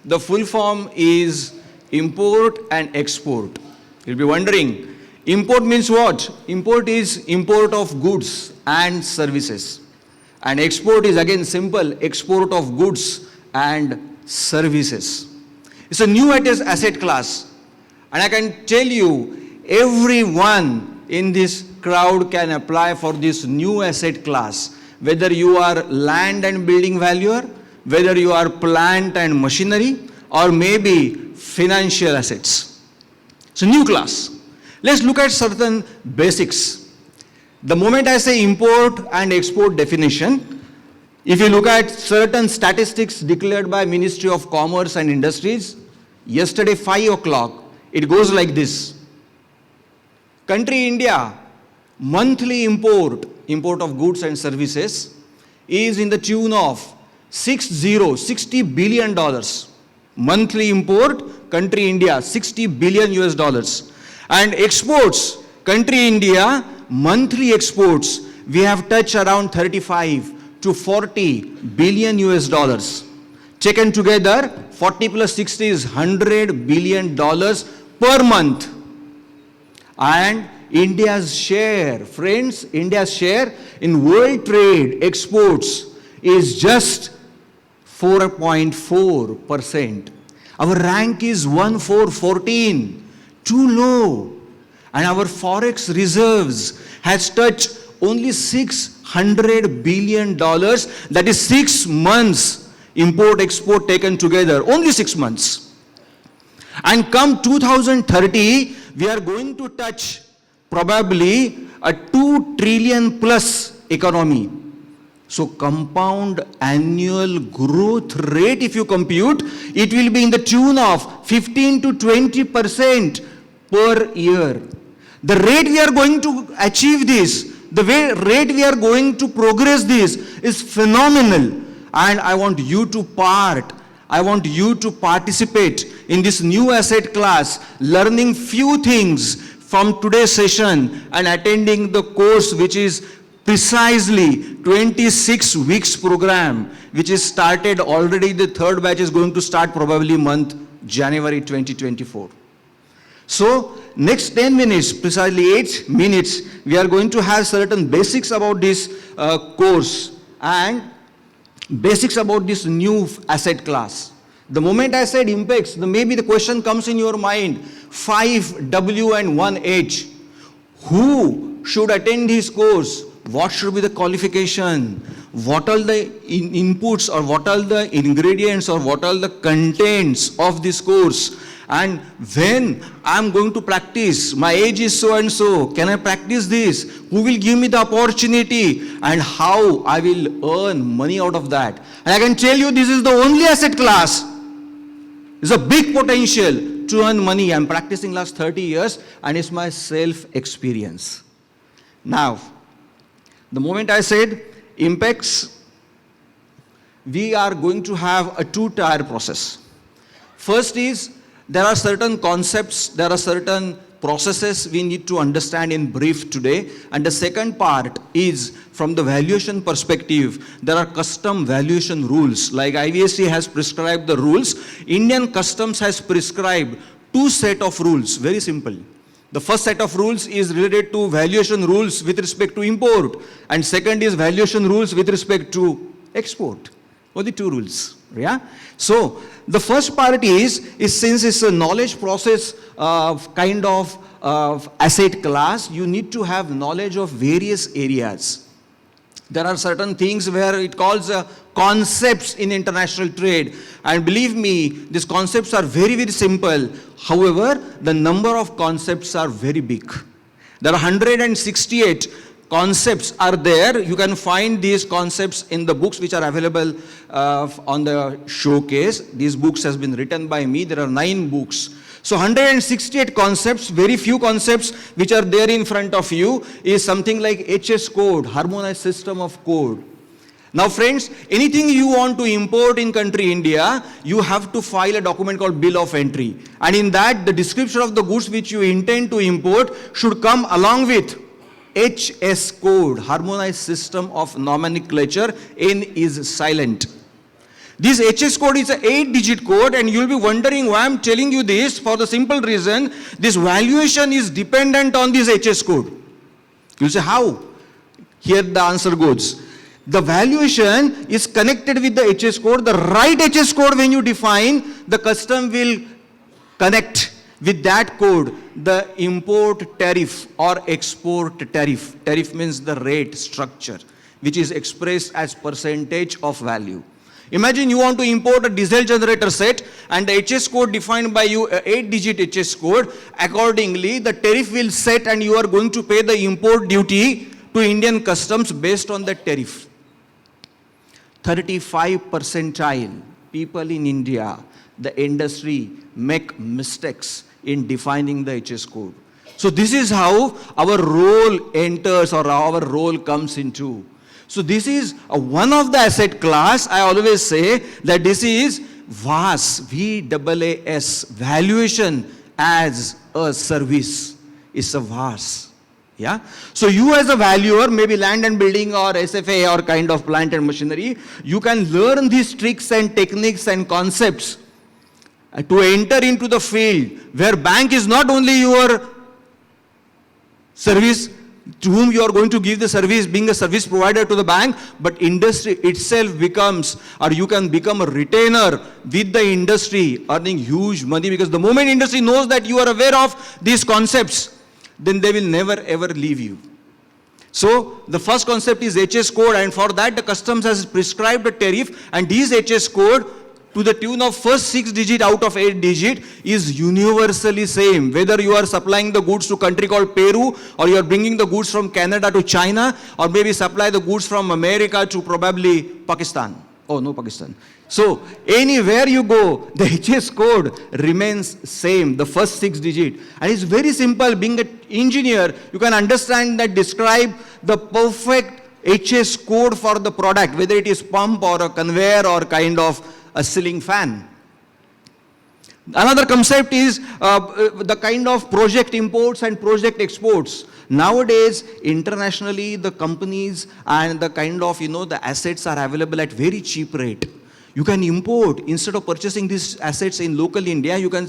The full form is import and export. You'll be wondering, import means what? Import is import of goods and services. And export is again simple, export of goods and services. It's a new asset class. And I can tell you, everyone in this crowd can apply for this new asset class. Whether you are land and building valuer, whether you are plant and machinery, or maybe financial assets. It's a new class. Let's look at certain basics. The moment I say import and export definition, if you look at certain statistics declared by Ministry of Commerce and Industries, yesterday 5 o'clock, it goes like this. Country India, monthly import of goods and services is in the tune of $60 billion. Monthly import, country India, $60 billion US. And exports, country India, monthly exports, we have touched around 35 to 40 billion US. Taken together, 40 plus 60 is $100 billion per month. And India's share, friends, India's share in world trade exports is just 4.4%. Our rank is 1414, too low. And our forex reserves has touched only $600 billion. That is 6 months import-export taken together, only 6 months. And come 2030, we are going to touch probably a 2 trillion plus economy. So compound annual growth rate, if you compute, it will be in the tune of 15 to 20% per year. The rate we are going to achieve this, the rate we are going to progress this is phenomenal. And I want you to participate in this new asset class, learning few things from today's session and attending the course, which is precisely 26 weeks program, which is started already. The third batch is going to start probably month January 2024. So next 10 minutes, precisely 8 minutes, we are going to have certain basics about this course and basics about this new asset class. The moment I said Impex, maybe the question comes in your mind, 5W and 1H. Who should attend this course? What should be the qualification? What are the inputs, or what are the ingredients, or what are the contents of this course? And when I'm going to practice, my age is so and so, can I practice this? Who will give me the opportunity? And how I will earn money out of that? And I can tell you, this is the only asset class. There's a big potential to earn money. I'm practicing last 30 years and it's my self-experience. Now, the moment I said Impex, we are going to have a two-tier process. First is, there are certain concepts, there are certain processes we need to understand in brief today. And the second part is, from the valuation perspective, there are custom valuation rules. Like IVSC has prescribed the rules, Indian Customs has prescribed 2 sets of rules, very simple. The first set of rules is related to valuation rules with respect to import, and second is valuation rules with respect to export. Only 2 rules. Yeah. So the first part is since it's a knowledge process kind of asset class, you need to have knowledge of various areas. There are certain things where it calls concepts in international trade. And believe me, these concepts are very, very simple. However, the number of concepts are very big. There are 168 concepts are there. You can find these concepts in the books which are available on the showcase. These books has been written by me. There are 9 books. So 168 concepts, very few concepts which are there in front of you is something like HS code, harmonized system of code. Now friends, anything you want to import in country India, you have to file a document called Bill of Entry. And in that, the description of the goods which you intend to import should come along with HS code, harmonized system of nomenclature. N is silent. This HS code is an 8-digit code, and you'll be wondering why I'm telling you this. For the simple reason, this valuation is dependent on this HS code. You'll say, how? Here the answer goes. The valuation is connected with the HS code. The right HS code when you define, the custom will connect with that code the import tariff or export tariff. Tariff means the rate structure, which is expressed as percentage of value. Imagine you want to import a diesel generator set, and the HS code defined by you, 8-digit HS code. Accordingly, the tariff will set, and you are going to pay the import duty to Indian customs based on that tariff. 35 percentile people in India, the industry, make mistakes in defining the HS code. So this is how our role enters, or our role comes into. So this is one of the asset class. I always say that this is VAS, VAAS, valuation as a service. It's a VAS. Yeah. So you as a valuer, maybe land and building or SFA or kind of plant and machinery, you can learn these tricks and techniques and concepts to enter into the field where bank is not only your service to whom you are going to give the service, being a service provider to the bank, but industry itself becomes, or you can become a retainer with the industry, earning huge money, because the moment industry knows that you are aware of these concepts, then they will never ever leave you. So the first concept is HS code, and for that the customs has prescribed a tariff, and this HS code to the tune of first 6 digit out of 8 digit is universally same. Whether you are supplying the goods to country called Peru, or you are bringing the goods from Canada to China, or maybe supply the goods from America to probably Pakistan. Oh, no Pakistan. So anywhere you go, the HS code remains same, the first 6 digit. And it's very simple. Being an engineer, you can understand that, describe the perfect HS code for the product, whether it is pump or a conveyor or kind of a ceiling fan. Another concept is the kind of project imports and project exports. Nowadays, internationally, the companies and the kind of, the assets are available at very cheap rate. You can import, instead of purchasing these assets in local India, you can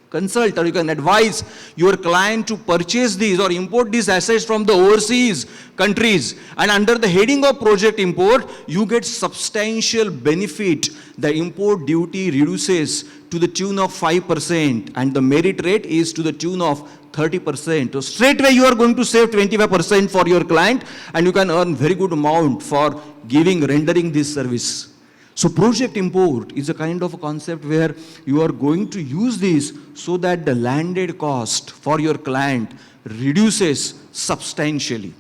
consult or you can advise your client to purchase these or import these assets from the overseas countries. And under the heading of project import, you get substantial benefit. The import duty reduces to the tune of 5%, and the merit rate is to the tune of 30%. So straight away you are going to save 25% for your client, and you can earn very good amount for rendering this service. So project import is a kind of a concept where you are going to use this so that the landed cost for your client reduces substantially.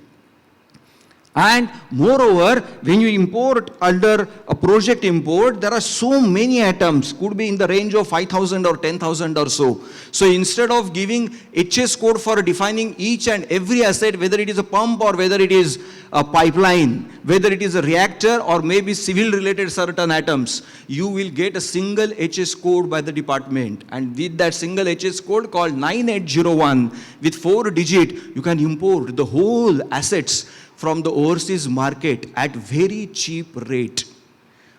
And moreover, when you import under a project import, there are so many items, could be in the range of 5,000 or 10,000 or so. So instead of giving HS code for defining each and every asset, whether it is a pump or whether it is a pipeline, whether it is a reactor or maybe civil related certain items, you will get a single HS code by the department. And with that single HS code called 9801 with 4 digit, you can import the whole assets from the overseas market at very cheap rate.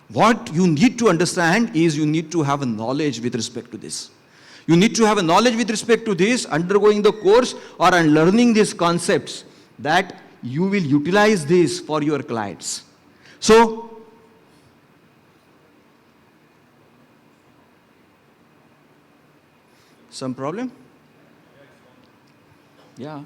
What you need to understand is you need to have a knowledge with respect to this. You need to have a knowledge with respect to this, undergoing the course or learning these concepts, that you will utilize this for your clients. So, some problem? Yeah.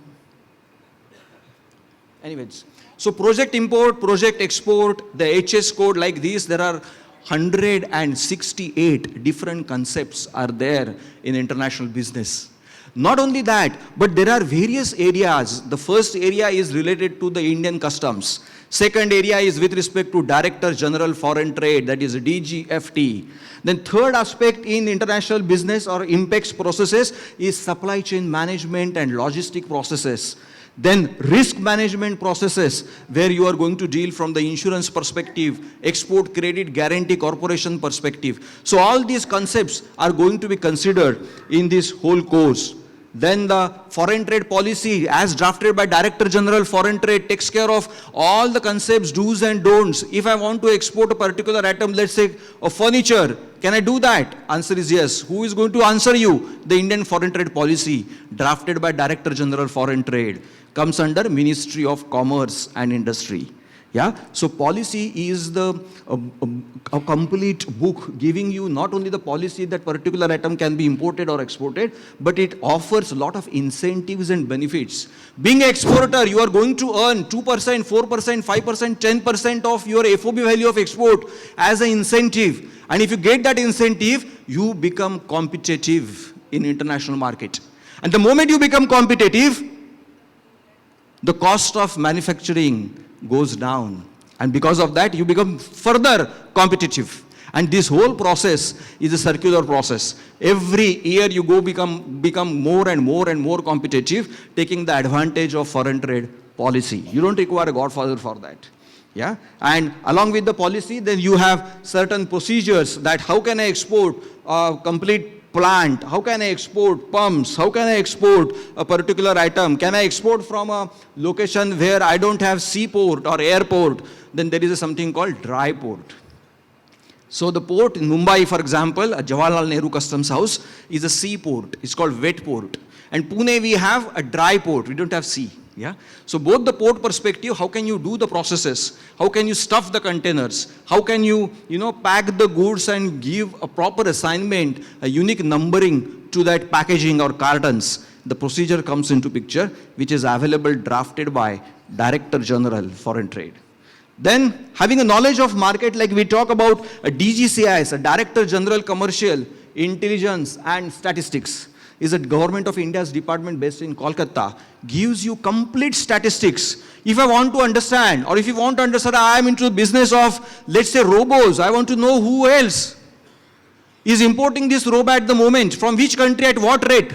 Anyways, so project import, project export, the HS code like this, there are 168 different concepts are there in international business. Not only that, but there are various areas. The first area is related to the Indian customs. Second area is with respect to Director General Foreign Trade, that is DGFT. Then third aspect in international business or Impex processes is supply chain management and logistic processes. Then risk management processes, where you are going to deal from the insurance perspective, export credit guarantee corporation perspective. So all these concepts are going to be considered in this whole course. Then the foreign trade policy as drafted by Director General Foreign Trade takes care of all the concepts, do's and don'ts. If I want to export a particular item, let's say a furniture, can I do that? Answer is yes. Who is going to answer you? The Indian foreign trade policy drafted by Director General Foreign Trade comes under Ministry of Commerce and Industry. Yeah, so policy is the a complete book giving you not only the policy that particular item can be imported or exported, but it offers a lot of incentives and benefits. Being an exporter, you are going to earn 2%, 4%, 5%, 10% of your FOB value of export as an incentive. And if you get that incentive, you become competitive in international market. And the moment you become competitive, the cost of manufacturing goes down, and because of that you become further competitive. And this whole process is a circular process. Every year you become more and more competitive, taking the advantage of foreign trade policy. You don't require a godfather for that. Yeah, and along with the policy, then you have certain procedures that how can I export a complete plant, how can I export pumps, how can I export a particular item, can I export from a location where I don't have seaport or airport. Then there is something called dry port. So the port in Mumbai, for example, Jawaharlal Nehru Customs House is a seaport, it's called wet port. And Pune we have a dry port, we don't have sea. Yeah, so both the port perspective, how can you do the processes, how can you stuff the containers, how can you pack the goods and give a proper assignment, a unique numbering to that packaging or cartons. The procedure comes into picture, which is available drafted by Director General Foreign Trade. Then having a knowledge of market, like we talk about a DGCIS, a Director General Commercial Intelligence and Statistics, is a Government of India's department based in Kolkata, gives you complete statistics. If I want to understand, or if you want to understand, I am into the business of, let's say, robos, I want to know who else is importing this robo at the moment, from which country, at what rate.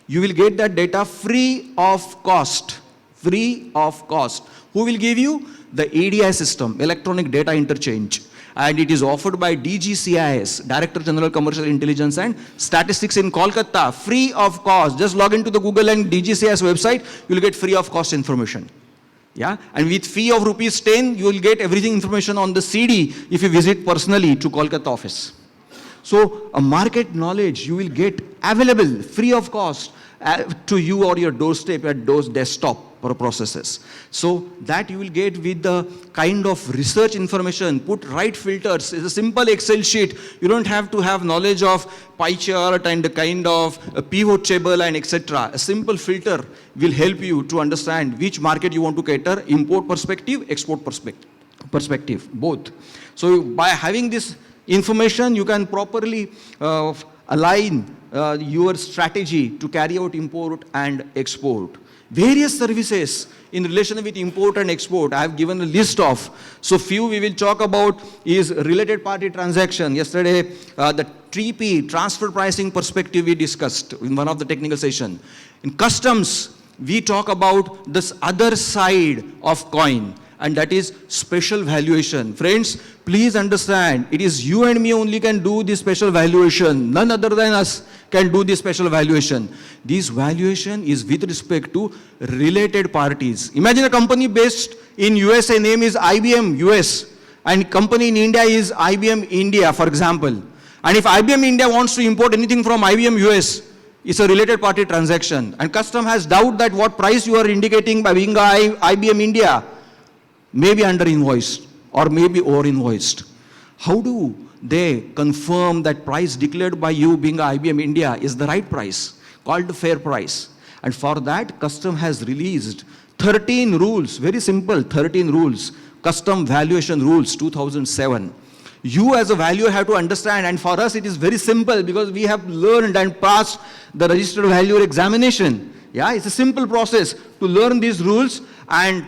You will get that data free of cost. Free of cost. Who will give you? The EDI system, Electronic Data Interchange. And it is offered by DGCIS, Director General Commercial Intelligence and Statistics in Kolkata, free of cost. Just log into the Google and DGCIS website, you will get free of cost information. Yeah, and with fee of ₹10, you will get everything information on the CD if you visit personally to Kolkata office. So a market knowledge you will get available free of cost to you or your doorstep at those desktop processes. So that you will get with the kind of research information, put right filters. It's a simple Excel sheet. You don't have to have knowledge of pie chart and the kind of a pivot table and etc. A simple filter will help you to understand which market you want to cater, import perspective, export perspective, both. So by having this information, you can properly align your strategy to carry out import and export. Various services in relation with import and export, I have given a list of. So few we will talk about is related party transaction. Yesterday, the TP, transfer pricing perspective, we discussed in one of the technical session. In customs, we talk about this other side of coin, and that is special valuation. Friends, please understand, it is you and me only can do this special valuation. None other than us can do this special valuation. This valuation is with respect to related parties. Imagine a company based in USA, name is IBM US, and company in India is IBM India, for example. And if IBM India wants to import anything from IBM US, it's a related party transaction. And custom has doubt that what price you are indicating by being IBM India may be under invoiced or may be over invoiced. How do they confirm that price declared by you being IBM India is the right price, called the fair price? And for that, custom has released 13 rules, very simple, 13 rules, custom valuation rules 2007. You as a valuer have to understand, and for us it is very simple because we have learned and passed the registered valuer examination. Yeah, it's a simple process to learn these rules and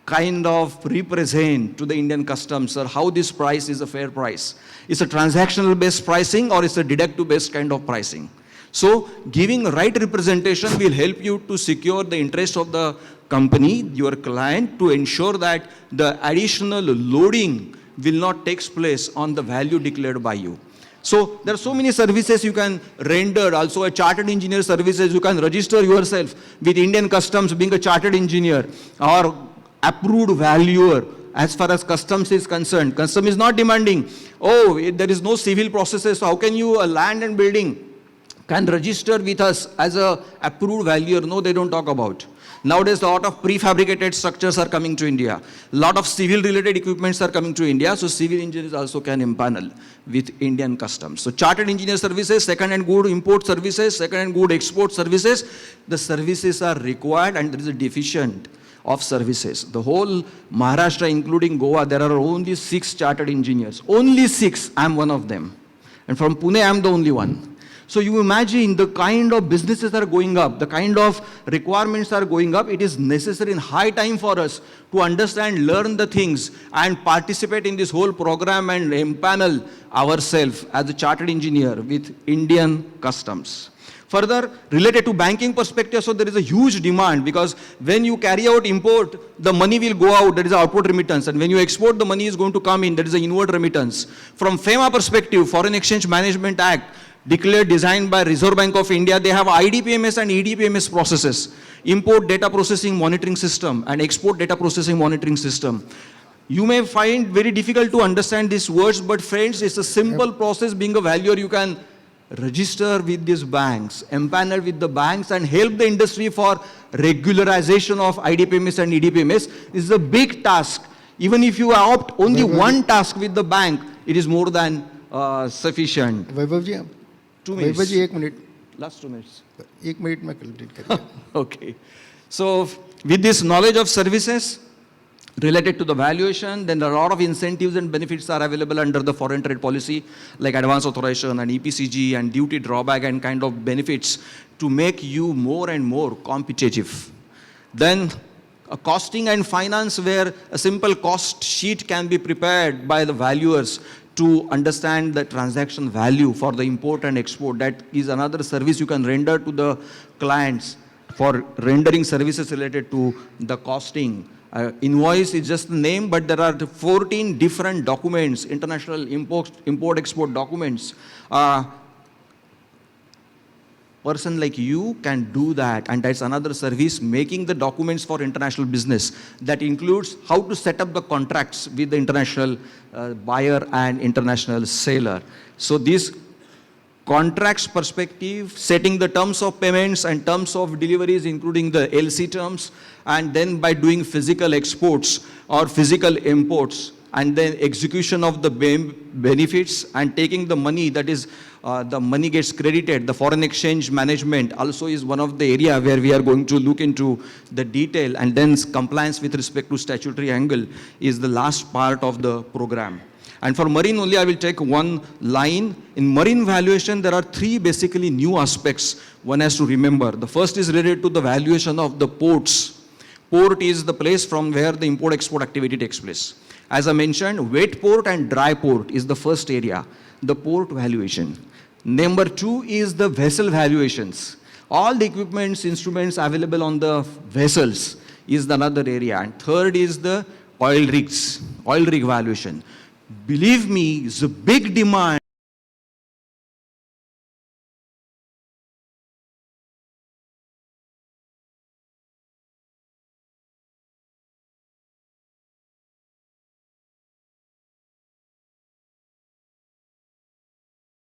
kind of represent to the Indian customs, sir, how this price is a fair price. It's a transactional based pricing or it's a deductive based kind of pricing. So giving right representation will help you to secure the interest of the company, your client, to ensure that the additional loading will not take place on the value declared by you. So there are so many services you can render. Also a chartered engineer services, you can register yourself with Indian Customs being a chartered engineer or approved valuer. As far as customs is concerned, custom is not demanding, there is no civil processes, so how can you, a land and building, can register with us as a approved valuer? No, they don't talk about. Nowadays, a lot of prefabricated structures are coming to India. A lot of civil-related equipments are coming to India, so civil engineers also can empanel with Indian Customs. So chartered engineer services, second-hand good import services, second-hand good export services, the services are required and there is a deficient of services. The whole Maharashtra, including Goa, there are only 6 chartered engineers. Only 6, I am one of them. And from Pune, I am the only one. So you imagine the kind of businesses are going up, the kind of requirements are going up. It is necessary in high time for us to understand, learn the things and participate in this whole program and empanel ourselves as a chartered engineer with Indian Customs. Further, related to banking perspective, so there is a huge demand because when you carry out import, the money will go out, there is outward remittance. And when you export, the money is going to come in, there is an inward remittance. From FEMA perspective, Foreign Exchange Management Act, declared, designed by Reserve Bank of India, they have IDPMS and EDPMS processes, import data processing monitoring system and export data processing monitoring system. You may find very difficult to understand these words, but friends, it's a simple process. Being a valuer, you can register with these banks, empanel with the banks and help the industry for regularization of IDPMS and EDPMS. This is a big task. Even if you opt only one task with the bank, it is more than sufficient. Vaibhav 2 minutes. Vaibhav 1 minute. Last 2 minutes. 1 minute में complete करिए. Okay. So with this knowledge of services related to the valuation, then a lot of incentives and benefits are available under the foreign trade policy, like advance authorization and EPCG and duty drawback and kind of benefits to make you more and more competitive. Then a costing and finance, where a simple cost sheet can be prepared by the valuers to understand the transaction value for the import and export. That is another service you can render to the clients for rendering services related to the costing. Invoice is just the name, but there are 14 different documents, international import-export documents. Person like you can do that, and that's another service, making the documents for international business. That includes how to set up the contracts with the international buyer and international seller. So this contracts perspective, setting the terms of payments and terms of deliveries, including the LC terms, and then by doing physical exports or physical imports, and then execution of the benefits and taking the money, that is the money gets credited. The foreign exchange management also is one of the area where we are going to look into the detail, and then compliance with respect to statutory angle is the last part of the program. And for marine only, I will take one line. In marine valuation, there are 3 basically new aspects one has to remember. The first is related to the valuation of the ports. Port is the place from where the import-export activity takes place. As I mentioned, wet port and dry port is the first area, the port valuation. Number 2 is the vessel valuations. All the equipments, instruments available on the vessels is the another area. And third is the oil rigs, oil rig valuation. Believe me, it's a big demand